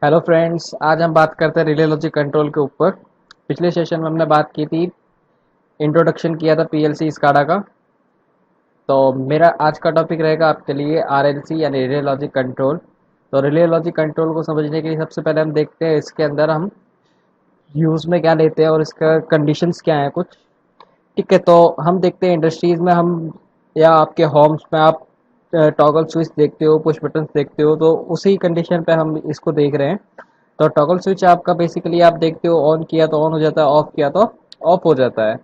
Hello friends, आज हम बात करते हैं रिले लॉजिक कंट्रोल के ऊपर। पिछले सेशन में हमने बात की थी, इंट्रोडक्शन किया था पीएलसी स्काडा का। तो मेरा आज का टॉपिक रहेगा आपके लिए आरएलसी यानी रिले लॉजिक कंट्रोल। तो रिले लॉजिक कंट्रोल को समझने के लिए सबसे पहले हम देखते हैं इसके अंदर हम यूज़ में क्या लेते हैं और इसका कंडीशंस क्या हैं कुछ। ठीक है, तो हम देखते हैं इंडस्ट्रीज़ में हम या आपके होम्स में आप टॉगल स्विच देखते हो, पुश बटन्स देखते हो, तो उसी कंडीशन पे हम इसको देख रहे हैं। तो टॉगल स्विच आपका बेसिकली आप देखते हो, ऑन किया तो ऑन हो जाता है, ऑफ किया तो ऑफ हो जाता है।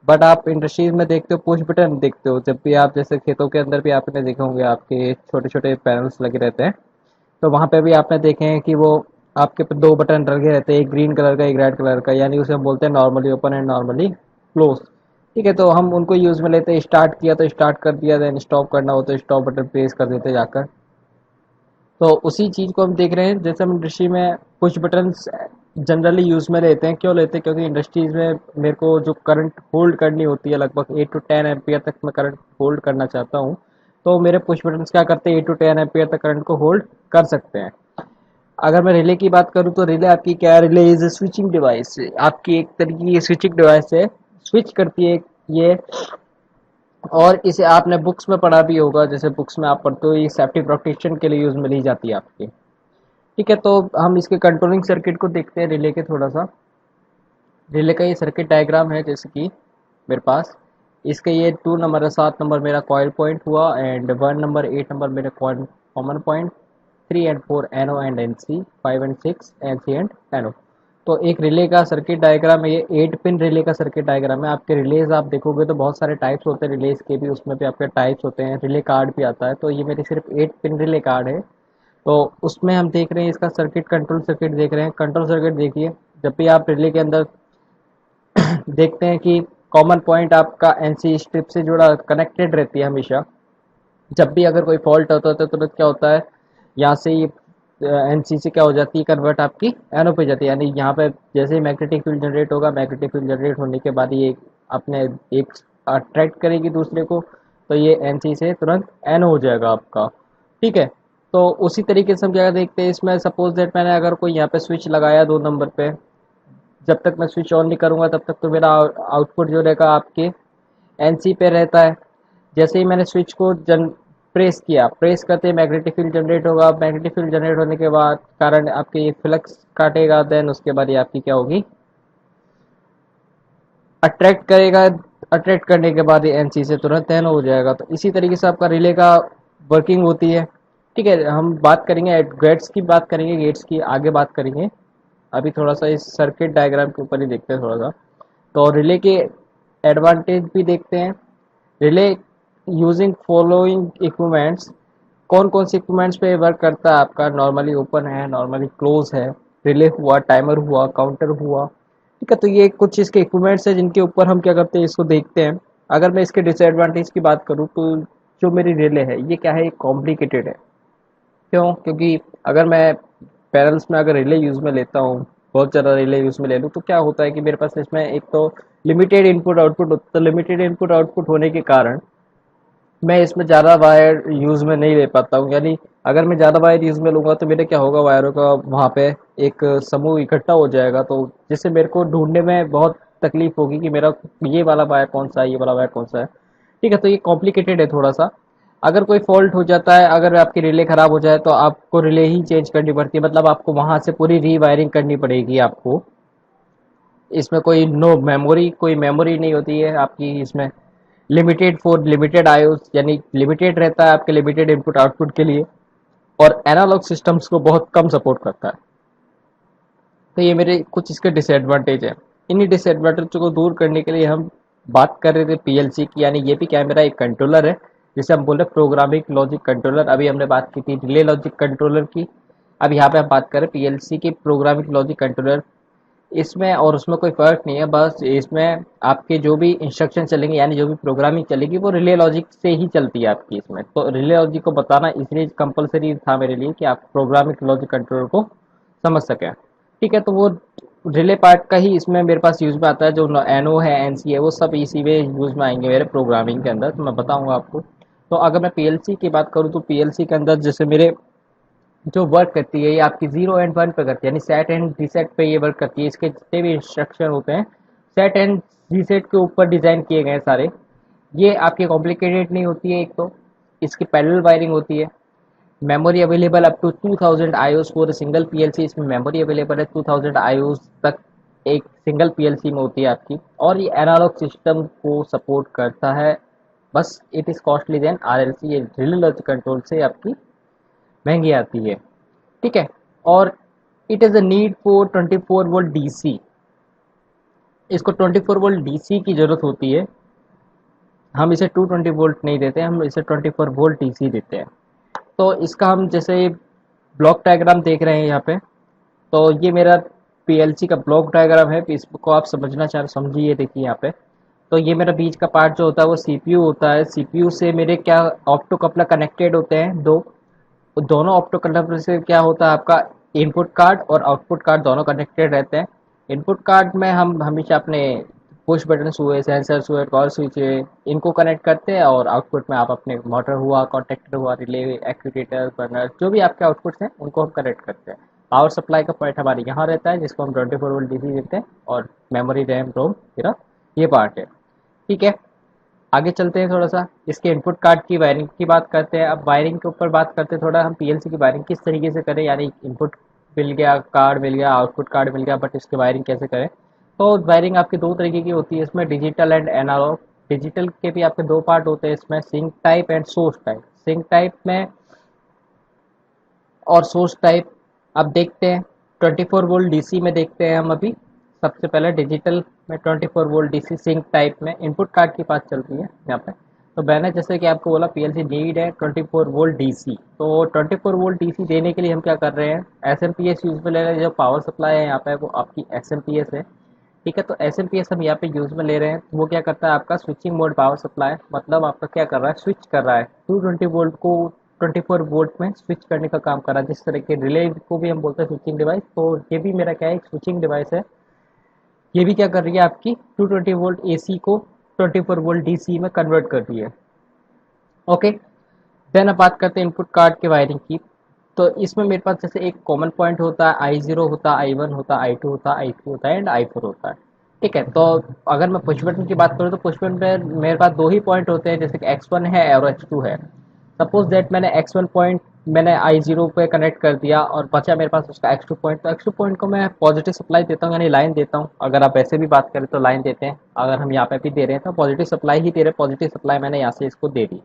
बट आप इंडस्ट्रीज में देखते हो पुश बटन देखते हो, जब भी आप जैसे खेतों के अंदर भी आपने देखे होंगे आपके छोटे छोटे पैनल्स लगे रहते हैं। तो वहाँ पे भी आपने देखे हैं कि वो आपके पे दो बटन लगे रहते हैं, एक ग्रीन कलर का एक रेड कलर का, यानी उसे हम बोलते हैं normally open and normally close. ठीक है, तो हम उनको यूज़ में लेते हैं। स्टार्ट किया तो स्टार्ट कर दिया, देन स्टॉप करना हो तो स्टॉप बटन प्रेस कर देते हैं जाकर। तो उसी चीज़ को हम देख रहे हैं, जैसे हम इंडस्ट्री में पुश बटन्स जनरली यूज़ में लेते हैं। क्यों लेते हैं? क्योंकि इंडस्ट्रीज़ में मेरे को जो करंट होल्ड करनी होती है, लगभग 8 to 10 एम्पियर तक मैं करंट होल्ड करना चाहता हूँ। तो मेरे पुश बटन्स क्या करते हैं, 8 to 10 एम्पियर तक करंट को होल्ड कर सकते हैं। अगर मैं रिले की बात करूँ तो रिले आपकी क्या है, रिले इज स्विचिंग डिवाइस। आपकी एक तरीके की स्विचिंग डिवाइस है, स्विच करती है ये। और इसे आपने बुक्स में पढ़ा भी होगा, जैसे बुक्स में आप पढ़ते हो, ये सेफ्टी प्रोटेक्शन के लिए यूज़ में ली जाती है आपकी। ठीक है, तो हम इसके कंट्रोलिंग सर्किट को देखते हैं रिले के थोड़ा सा। रिले का ये सर्किट डायग्राम है, जैसे कि मेरे पास इसका ये 2 नंबर है, 7 नंबर मेरा कॉयल पॉइंट हुआ, एंड 1 नंबर 8 नंबर मेरे common point, 3 and 4 NO and NC, 5 and 6 NC and NO. तो एक रिले का सर्किट डायग्राम है ये, 8 पिन रिले का सर्किट डायग्राम है। आपके रिलेज आप देखोगे तो बहुत सारे टाइप्स होते हैं रिलेज के भी, उसमें भी आपके टाइप्स होते हैं, रिले कार्ड भी आता है। तो ये मेरी सिर्फ 8 पिन रिले कार्ड है। तो उसमें हम देख रहे हैं इसका सर्किट, कंट्रोल सर्किट देख रहे हैं। कंट्रोल सर्किट देखिए, जब भी आप रिले के अंदर देखते हैं कि कॉमन पॉइंट आपका एनसी स्ट्रिप से जुड़ा कनेक्टेड रहती है हमेशा। जब भी अगर कोई फॉल्ट होता है तो तुरंत क्या होता है, यहाँ से ये एनसी से क्या हो जाती है, कन्वर्ट आपकी एनओ पे जाती है। यानी यहाँ पे जैसे ही मैग्नेटिक फील्ड जनरेट होगा, मैग्नेटिक फील्ड जनरेट होने के बाद ये अपने एक अट्रैक्ट करेगी दूसरे को, तो ये एनसी से तुरंत एनओ हो जाएगा आपका। ठीक है, तो उसी तरीके से हम क्या देखते हैं इसमें, सपोज दैट मैंने अगर कोई यहाँ पे स्विच लगाया 2 नंबर पे, जब तक मैं स्विच ऑन नहीं करूँगा तब तक तो मेरा आउटपुट जो रहेगा आपके एनसी पे रहता है। जैसे ही मैंने स्विच को जन प्रेस किया, प्रेस करते ही मैग्नेटिक फील्ड जनरेट होगा। मैग्नेटिक फील्ड जनरेट होने के बाद कारण आपके ये फ्लक्स काटेगा, देन उसके बाद ये आपकी क्या होगी, अट्रैक्ट करेगा। अट्रैक्ट करने के बाद ये एनसी से तुरंत एन हो जाएगा। तो इसी तरीके से आपका रिले का वर्किंग होती है। ठीक है, हम बात करेंगे गेट्स की, बात करेंगे गेट्स की आगे बात करेंगे। अभी थोड़ा सा इस सर्किट डायग्राम के ऊपर ही देखते हैं थोड़ा सा। तो रिले के एडवांटेज भी देखते हैं। रिले यूजिंग फॉलोइंग इक्विपमेंट्स, कौन कौन से इक्विपमेंट्स पे वर्क करता है आपका, नॉर्मली ओपन है, नॉर्मली क्लोज है, रिले हुआ, टाइमर हुआ, काउंटर हुआ। ठीक है, तो ये कुछ इसके इक्विपमेंट्स है जिनके ऊपर हम क्या करते हैं, इसको देखते हैं। अगर मैं इसके डिसएडवांटेज की बात करूँ तो जो मेरी रिले है ये क्या है, कॉम्प्लिकेटेड है। क्यों? क्योंकि अगर मैं पैरेलल्स में अगर रिले यूज़ में लेता हूँ, बहुत ज़्यादा रिले यूज़ में ले लूँ, तो क्या होता है कि मेरे पास इसमें एक तो लिमिटेड इनपुट आउटपुट होता है। तो लिमिटेड इनपुट आउटपुट होने के कारण मैं इसमें ज़्यादा वायर यूज़ में नहीं ले पाता हूँ। यानी अगर मैं ज़्यादा वायर यूज़ में लूँगा तो मेरे क्या होगा, वायरों का वहाँ पे एक समूह इकट्ठा हो जाएगा, तो जिससे मेरे को ढूंढने में बहुत तकलीफ होगी कि मेरा ये वाला वायर कौन सा है, ये वाला वायर कौन सा है। ठीक है, तो ये कॉम्प्लिकेटेड है थोड़ा सा। अगर कोई फॉल्ट हो जाता है, अगर आपकी रिले ख़राब हो जाए तो आपको रिले ही चेंज करनी पड़ती है, मतलब आपको वहाँ से पूरी रीवायरिंग करनी पड़ेगी आपको। इसमें कोई नो मेमोरी, कोई मेमोरी नहीं होती है आपकी इसमें। लिमिटेड फॉर लिमिटेड आयोस, यानी लिमिटेड रहता है आपके लिमिटेड इनपुट आउटपुट के लिए, और एनालॉग सिस्टम्स को बहुत कम सपोर्ट करता है। तो ये मेरे कुछ इसके डिसएडवांटेज है। इन्हीं डिसएडवांटेज को दूर करने के लिए हम बात कर रहे थे पीएलसी की, यानी ये भी क्या है, मेरा एक कंट्रोलर है जिसे हम बोल रहे हैं प्रोग्रामिंग लॉजिक कंट्रोलर। अभी हमने बात की थी रिले लॉजिक कंट्रोलर की, अब यहाँ पे हम बात करें पीएलसी की प्रोग्रामिंग लॉजिक कंट्रोलर। इसमें और उसमें कोई फ़र्क नहीं है, बस इसमें आपके जो भी इंस्ट्रक्शन चलेंगे, यानी जो भी प्रोग्रामिंग चलेगी, वो रिले लॉजिक से ही चलती है आपकी इसमें। तो रिले लॉजिक को बताना इसलिए कंपलसरी था मेरे लिए कि आप प्रोग्रामिंग लॉजिक कंट्रोलर को समझ सकें। ठीक है, तो वो रिले पार्ट का ही इसमें मेरे पास यूज़ में आता है। जो एनओ है, एनसी है, वो सब इसी में यूज़ में आएंगे मेरे प्रोग्रामिंग के अंदर, तो मैं बताऊँगा आपको। तो अगर मैं पीएलसी की बात करूँ तो पीएलसी के अंदर जैसे मेरे जो वर्क करती है ये आपकी 0 एंड 1 पे करती है, यानी सेट एंड रीसेट पे ये वर्क करती है। इसके जितने भी इंस्ट्रक्शन होते हैं सेट एंड रीसेट के ऊपर डिज़ाइन किए गए हैं सारे। ये आपकी कॉम्प्लिकेटेड नहीं होती है, एक तो इसकी पैरेलल वायरिंग होती है। Memory available up to 2000 IOs for single PLC, इसमें मेमोरी अवेलेबल है 2000 आईओस तक एक सिंगल पीएलसी में होती है आपकी। और ये एनालॉग सिस्टम को सपोर्ट करता है। बस it is costly than RLC, ये रिले लॉजिक कंट्रोल से आपकी महंगी आती है, ठीक है। और it is a need for 24 volt DC, इसको 24 वोल्ट डीसी की ज़रूरत होती है। हम इसे 220 वोल्ट नहीं देते, हम इसे 24 वोल्ट डीसी देते हैं। तो इसका हम जैसे ब्लॉक डायग्राम देख रहे हैं यहाँ पे, तो ये मेरा पीएलसी का ब्लॉक डायग्राम है। इसको आप समझना चाह समझिए, देखिए यहाँ पे। तो ये मेरा बीच का पार्ट जो होता है वो सीपीयू होता है। सीपीयू से मेरे क्या ऑप्टो कपलर कनेक्टेड होते हैं दो। दोनों ऑप्टो कपलर से क्या होता है आपका इनपुट कार्ड और आउटपुट कार्ड दोनों कनेक्टेड रहते हैं। इनपुट कार्ड में हम हमेशा अपने पुश बटन्स हुए, सेंसर्स हुए, कॉल स्विच हुए, इनको कनेक्ट करते हैं। और आउटपुट में आप अपने मोटर हुआ, कॉन्टेक्टर हुआ, रिले, एक्चुएटर, बर्नर, जो भी आपके आउटपुट्स हैं उनको हम कनेक्ट करते हैं। पावर सप्लाई का पॉइंट हमारे यहाँ रहता है जिसको हम 24 वोल्ट डीसी देते हैं। और मेमोरी, रैम, रोम, मेरा ये पार्ट है, ठीक है। आगे चलते हैं, थोड़ा सा इसके इनपुट कार्ड की वायरिंग की बात करते हैं। अब वायरिंग के ऊपर बात करते हैं थोड़ा, हम पीएलसी की वायरिंग किस तरीके से करें, यानी इनपुट मिल गया, कार्ड मिल गया, आउटपुट कार्ड मिल गया, बट इसकी वायरिंग कैसे करें। तो वायरिंग आपकी दो तरीके की होती है इसमें, डिजिटल एंड एनालॉग। डिजिटल के भी आपके दो पार्ट होते हैं इसमें, sink type and source type. Sink type में और सोर्स टाइप अब देखते हैं। 24 वोल्ट डीसी में देखते हैं हम अभी। सबसे पहले डिजिटल में 24 वोल्ट डीसी सिंक टाइप में इनपुट कार्ड की बात चलती है यहाँ पे। तो मैंने जैसे कि आपको बोला पीएलसी नीड है 24 वोल्ट डीसी। तो 24 वोल्ट डीसी देने के लिए हम क्या कर रहे हैं, एसएमपीएस यूज में ले रहे हैं। जो पावर सप्लाई है यहाँ पे वो आपकी एसएमपीएस है, ठीक है। तो एसएमपीएस हम यहाँ पे यूज में ले रहे हैं। वो क्या करता है आपका स्विचिंग मोड पावर सप्लाई, मतलब आपका क्या कर रहा है, स्विच कर रहा है 220 वोल्ट को 24 वोल्ट में स्विच करने का काम कर रहा है। जिस तरह के रिले को भी हम बोलते हैं स्विचिंग डिवाइस, तो ये भी मेरा क्या है, एक स्विचिंग डिवाइस है। ये भी क्या कर रही है आपकी 220 वोल्ट एसी को 24 वोल्ट डीसी में कन्वर्ट कर रही है, ओके। देन अब बात करते हैं इनपुट कार्ड के वायरिंग की। तो इसमें मेरे पास जैसे एक कॉमन पॉइंट होता है, I0 होता है, I1 होता है, I2 होता है, I3 होता है एंड I4 होता है, ठीक है। तो अगर मैं पुश बटन की बात करूँ तो पुश बटन पे मेरे पास दो ही पॉइंट होते हैं, जैसे कि X1 है और X2 है। सपोज दैट मैंने X1 पॉइंट मैंने I0 पे कनेक्ट कर दिया और बचा मेरे पास उसका X2 पॉइंट। तो X2 पॉइंट को मैं पॉजिटिव सप्लाई देता हूँ, यानी लाइन देता हूँ। अगर आप ऐसे भी बात करें तो लाइन देते हैं, अगर हम यहाँ पे भी दे रहे हैं तो पॉजिटिव सप्लाई ही दे रहे हैं। पॉजिटिव सप्लाई मैंने यहाँ से इसको दे दी,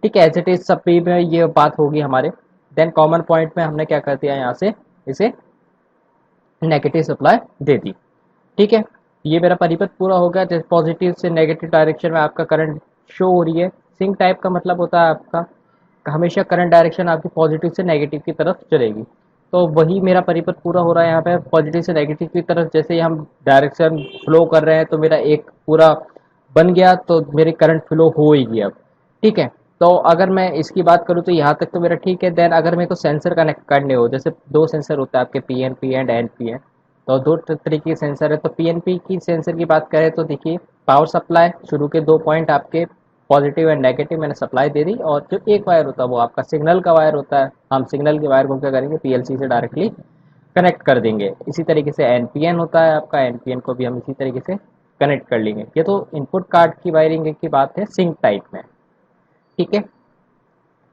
ठीक है। एज इट इज सब पे में ये बात होगी हमारे। देन कॉमन पॉइंट में हमने क्या कर दिया, यहाँ से इसे नेगेटिव सप्लाई दे दी, ठीक है। ये मेरा परिपथ पूरा हो गया। जैसे पॉजिटिव से नेगेटिव डायरेक्शन में आपका करंट शो हो रही है। सिंक टाइप का मतलब होता है आपका हमेशा करंट डायरेक्शन आपकी पॉजिटिव से नेगेटिव की तरफ चलेगी। तो वही मेरा परिपथ पूरा हो रहा है यहाँ पे, पॉजिटिव से नेगेटिव की तरफ जैसे ही हम डायरेक्शन फ्लो कर रहे हैं तो मेरा एक पूरा बन गया, तो मेरी करंट फ्लो हो ही गई अब, ठीक है। तो अगर मैं इसकी बात करूँ तो यहाँ तक तो मेरा ठीक है। देन अगर मेरे को सेंसर कनेक्ट करने हो, जैसे दो सेंसर होता है आपके, पीएनपी एंड एनपीएन। तो दो तरीके के सेंसर है। तो पीएनपी की सेंसर की बात करें तो देखिए, पावर सप्लाई शुरू के दो पॉइंट आपके पॉजिटिव एंड नेगेटिव मैंने सप्लाई दे दी। और जो एक वायर होता है वो आपका सिग्नल का वायर होता है। हम सिग्नल के वायर को क्या करेंगे, पीएलसी से डायरेक्टली कनेक्ट कर देंगे। इसी तरीके से एनपीएन होता है आपका, एनपीएन को भी हम इसी तरीके से कनेक्ट कर लेंगे। ये तो इनपुट कार्ड की वायरिंग की बात है सिंक टाइप में, ठीक है।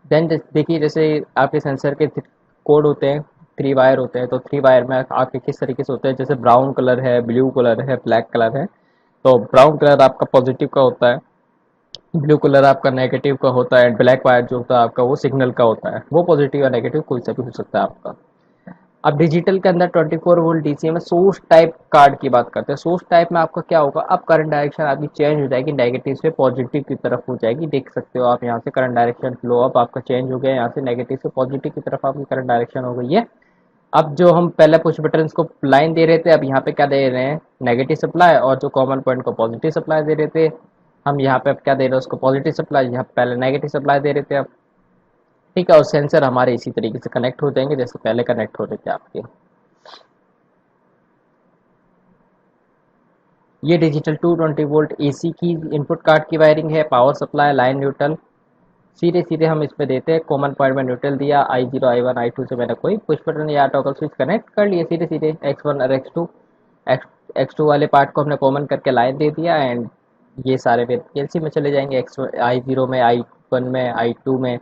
देन देखिए, जैसे आपके सेंसर के कोड होते हैं, थ्री वायर होते हैं। तो थ्री वायर में आपके किस तरीके से होते हैं, जैसे ब्राउन कलर है, ब्लू कलर है, ब्लैक कलर है। तो ब्राउन कलर आपका पॉजिटिव का होता है, ब्लू कलर आपका नेगेटिव का होता है, एंड ब्लैक वायर जो होता है आपका वो सिग्नल का होता है। वो पॉजिटिव या नेगेटिव कोई सा भी हो सकता है आपका। अब डिजिटल के अंदर 24 वोल्ट डीसी में सोर्स टाइप कार्ड की बात करते हैं। सोर्स टाइप में आपका क्या होगा, अब करंट डायरेक्शन आपकी चेंज हो जाएगी, नेगेटिव से पॉजिटिव की तरफ हो जाएगी। देख सकते हो आप यहाँ से करंट डायरेक्शन फ्लो अप आपका चेंज हो गया, यहाँ से नेगेटिव से पॉजिटिव की तरफ आपकी करंट डायरेक्शन हो गई है। अब जो हम पहले पुश बटन को लाइन दे रहे थे, अब यहाँ पे क्या दे रहे हैं, नेगेटिव सप्लाई। और जो कॉमन पॉइंट को पॉजिटिव सप्लाई दे रहे थे, हम यहाँ पे अब क्या दे रहे हैं उसको पॉजिटिव सप्लाई, यहाँ पहले नेगेटिव सप्लाई दे रहे थे अब, ठीक है। और सेंसर हमारे इसी तरीके से कनेक्ट हो जाएंगे जैसे पहले कनेक्ट हो रहे थे आपके। ये डिजिटल 220 वोल्ट एसी की इनपुट कार्ड की वायरिंग है। पावर सप्लाई, लाइन न्यूट्रल, सीधे सीधे हम इस पे देते हैं, कॉमन पॉइंट में न्यूट्रल दिया, I0 I1 I2 से मैंने कोई पुश बटन या टॉगल स्विच कनेक्ट कर लिए सीधे सीधे, X1 और X2, X2 वाले पार्ट को हमने कॉमन करके लाइन दे दिया, एंड ये सारे फिर पीएलसी में चले जाएंगे, एक्स I0 में, I1 में, I2 में।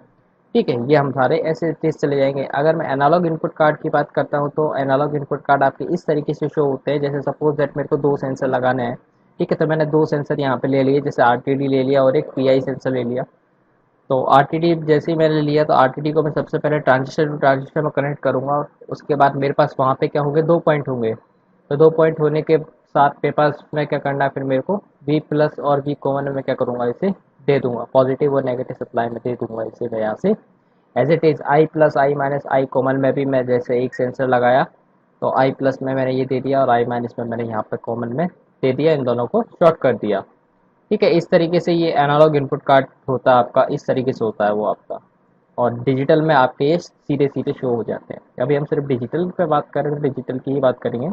ठीक है, ये हम सारे ऐसे तेज चले जाएंगे। अगर मैं एनालॉग इनपुट कार्ड की बात करता हूँ तो एनालॉग इनपुट कार्ड आपके इस तरीके से शो होते हैं, जैसे सपोज दैट मेरे को दो सेंसर लगाने हैं। ठीक है, तो मैंने दो सेंसर यहाँ पे ले लिए, जैसे आरटीडी ले लिया और एक पीआई सेंसर ले लिया। तो आरटीडी जैसे ही मैंने लिया तो आरटीडी को मैं सबसे पहले ट्रांजिस्टर टू ट्रांजिस्टर में कनेक्ट करूँगा, और उसके बाद मेरे पास वहाँ पे क्या होंगे, दो पॉइंट होंगे। तो दो पॉइंट होने के साथ मेरे पास में क्या करना है, फिर मेरे को वी प्लस और वी कॉमन में क्या करूँगा, इसे दे दूंगा, पॉजिटिव और नेगेटिव सप्लाई में दे दूंगा इसे मैं यहाँ से। As it is I plus I minus I common में भी मैं जैसे एक सेंसर लगाया, तो आई प्लस में मैंने ये दे दिया और आई माइनस में मैंने यहाँ पर कॉमन में दे दिया, इन दोनों को शॉर्ट कर दिया। ठीक है, इस तरीके से ये एनालॉग इनपुट कार्ड होता है आपका, इस तरीके से होता है वो आपका। और डिजिटल में आपके ये सीधे सीधे शो हो जाते हैं। अभी हम सिर्फ डिजिटल पे बात कर रहे हैं, तो डिजिटल की ही बात करेंगे।